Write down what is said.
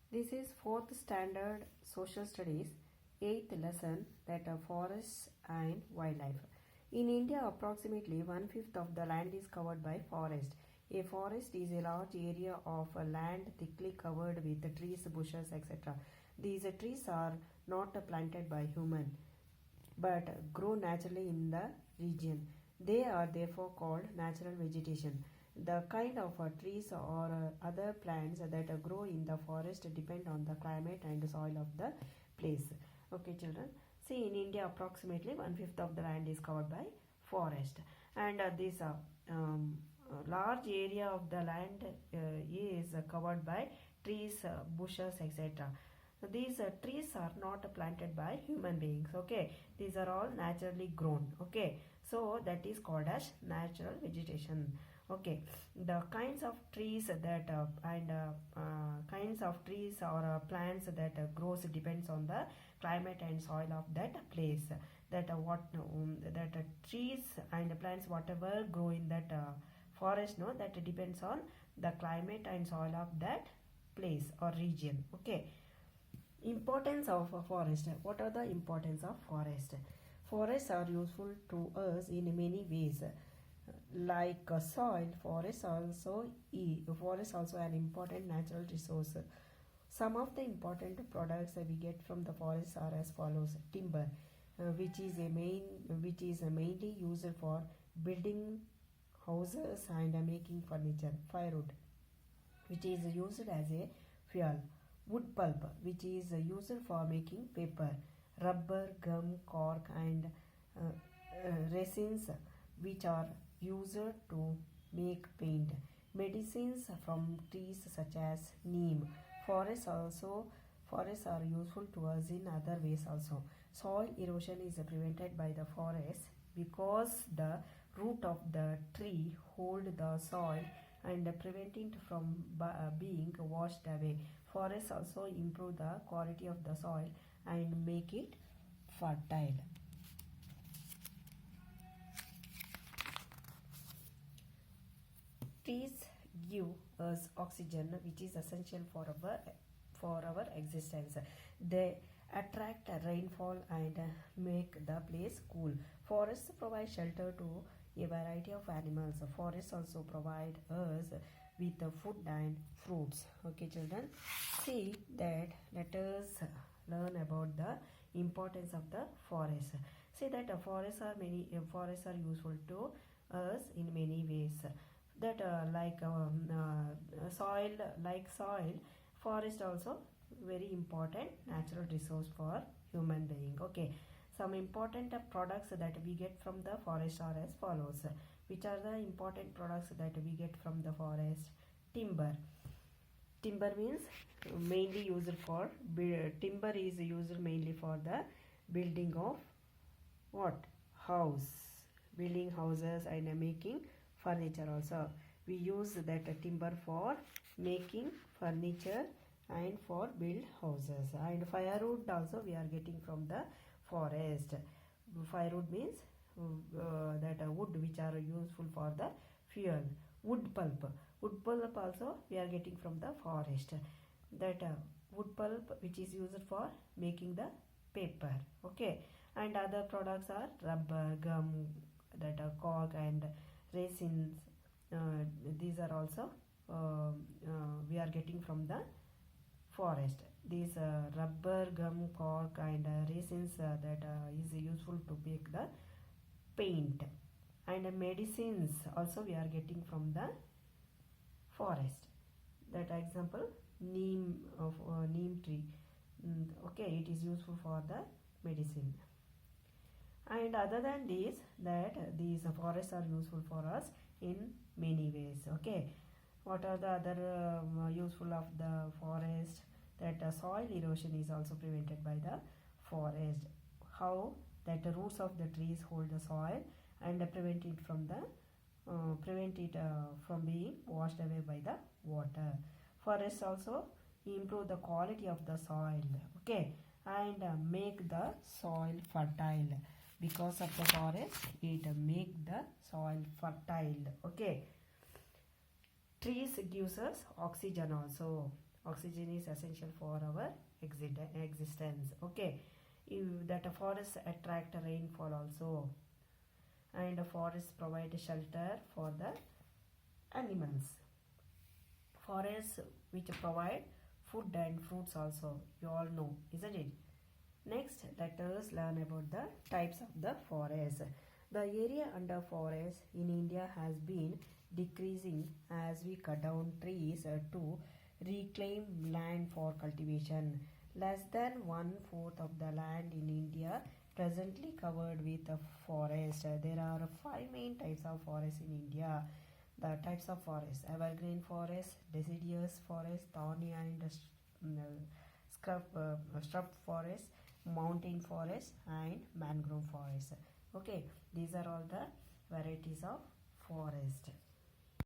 This is fourth standard social studies, eighth lesson that are forests and wildlife. In India, approximately one-fifth of the land is covered by forest. A forest is a large area of land thickly covered with trees, bushes, etc. These trees are not planted by human but grow naturally in the region. They are therefore called natural vegetation. The kind of trees or other plants that grow in the forest depend on the climate and soil of the place. Okay, children. See, in India, approximately one-fifth of the land is covered by forest, and this large area of the land is covered by trees, bushes, etc. These trees are not planted by human beings. Okay, these are all naturally grown. Okay, so that is called as natural vegetation. Okay, the kinds of trees that kinds of trees or plants that grows depends on the climate and soil of that place. That trees and plants whatever grow in that forest, no, that depends on the climate and soil of that place or region. Okay, importance of a forest. What are the importance of forest? Forests are useful to us in many ways. Like soil, forest also an important natural resource. Some of the important products that we get from the forests are as follows: timber, which is mainly used for building houses and making furniture; firewood, which is used as a fuel; wood pulp, which is used for making paper; rubber, gum, cork, and resins, which are used to make paint; medicines from trees such as neem. Forests also Forests are useful to us in other ways also. Soil erosion is prevented by the forest because the root of the tree hold the soil and prevent it from being washed away. Forests also improve the quality of the soil and make it fertile. Trees give us oxygen, which is essential for our existence. They attract rainfall and make the place cool. Forests provide shelter to a variety of animals. Forests also provide us with food and fruits. Okay, children. See that let us learn about the importance of the forest. See that forests are useful to us in many ways. That soil, forest also very important natural resource for human being. Okay, some important products that we get from the forest are as follows. Which are the important products that we get from the forest? Timber. Timber means mainly used for timber is used mainly for the building of what? House. Building houses and making furniture also. We use that timber for making furniture and for build houses. And firewood also we are getting from the forest. Firewood means wood which are useful for the fuel. Wood pulp. Wood pulp also we are getting from the forest. That wood pulp which is used for making the paper. Okay, and other products are rubber, gum, that are cork and resins. These are also we are getting from the forest. These rubber, gum, cork and resins that is useful to make the paint. And medicines also we are getting from the forest. That example, neem tree. Okay, it is useful for the medicine. And other than this, that these forests are useful for us in many ways. Okay, what are the other useful of the forest? That soil erosion is also prevented by the forest. How? That the roots of the trees hold the soil and prevent it from being washed away by the water. Forests also improve the quality of the soil. Okay, and make the soil fertile. Because of the forest, it make the soil fertile. Okay, trees gives us oxygen also. Oxygen is essential for our existence. Okay, that a forest attract rainfall also, and a forest provide shelter for the animals. Forests which provide food and fruits also, you all know, isn't it? Next, let us learn about the types of the forest. The area under forest in India has been decreasing as we cut down trees to reclaim land for cultivation. Less than one fourth of the land in India presently covered with a forest. There are five main types of forest in India. The types of forest: evergreen forest, deciduous forest, thorny and scrub forest, mountain forest, and mangrove forest. Okay, these are all the varieties of forest.